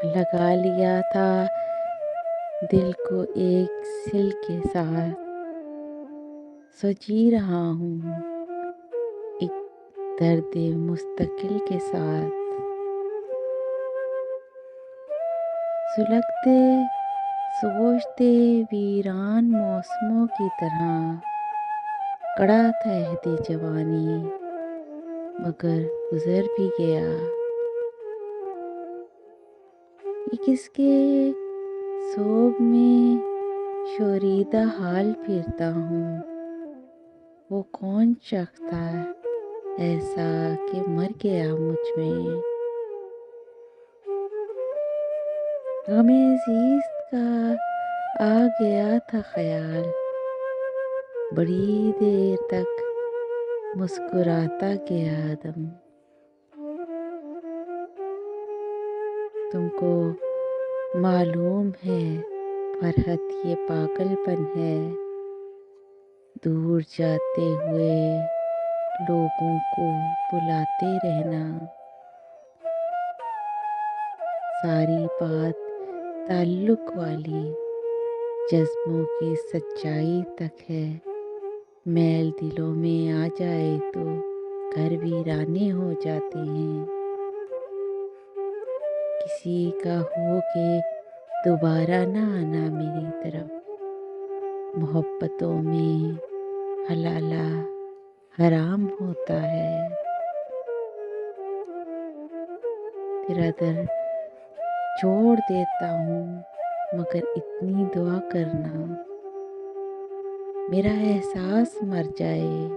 لگا لیا تھا دل کو ایک سل کے ساتھ، سو جی رہا ہوں ایک درد مستقل کے ساتھ۔ سلگتے سوچتے ویران موسموں کی طرح، کڑا تھا عہد جوانی مگر گزر بھی گیا۔ یہ کس کے سوگ میں شوریدہ حال پھرتا ہوں، وہ کون شخص تھا ایسا کہ مر گیا مجھ میں۔ غم زیست کا آ گیا تھا خیال، بڑی دیر تک مسکراتا گیا دم۔ تم کو معلوم ہے فرحت یہ پاگل پن ہے، دور جاتے ہوئے لوگوں کو بلاتے رہنا۔ ساری بات تعلق والی جذبوں کی سچائی تک ہے، میل دلوں میں آ جائے تو گھر ویرانے ہو جاتے ہیں۔ کسی کا ہو کے دوبارہ نہ آنا میری طرف، محبتوں میں حلالہ حرام ہوتا ہے۔ تیرا در چھوڑ دیتا ہوں مگر اتنی دعا کرنا، میرا احساس مر جائے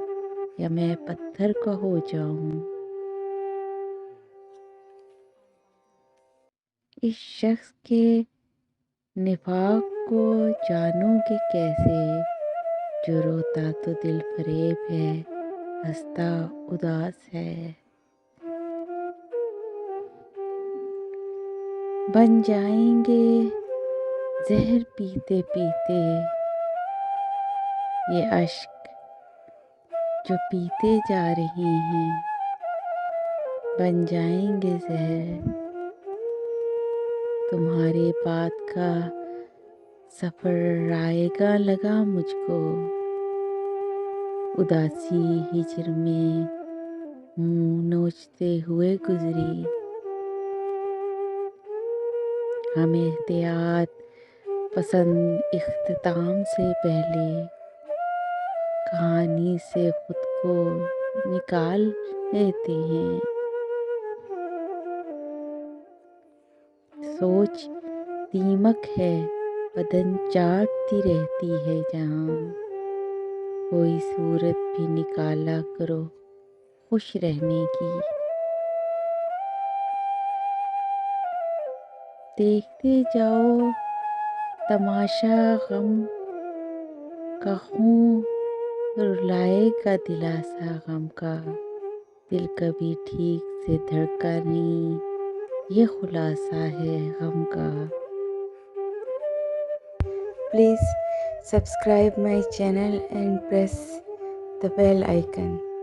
یا میں پتھر کا ہو جاؤں۔ اس شخص کے نفاق کو جانو گے کیسے، جو روتا تو دل فریب ہے، ہنستا اداس ہے۔ بن جائیں گے زہر پیتے پیتے یہ اشک جو پیتے جا رہے ہیں، بن جائیں گے زہر۔ تمہارے بعد کا سفر رائے گاں لگا مجھ کو، اداسی ہجر میں منہ نوچتے ہوئے گزری۔ ہم احتیاط پسند اختتام سے پہلے کہانی سے خود کو نکال لیتے ہیں۔ سوچ دیمک ہے بدن چاٹتی رہتی ہے جہاں، کوئی صورت بھی نکالا کرو خوش رہنے کی۔ دیکھتے جاؤ تماشا غم کا، خوں رلائے گا دلاسا غم کا، دل کبھی ٹھیک سے دھڑکا نہیں یہ خلاصہ ہے غم کا۔ Please subscribe my channel and press the bell icon.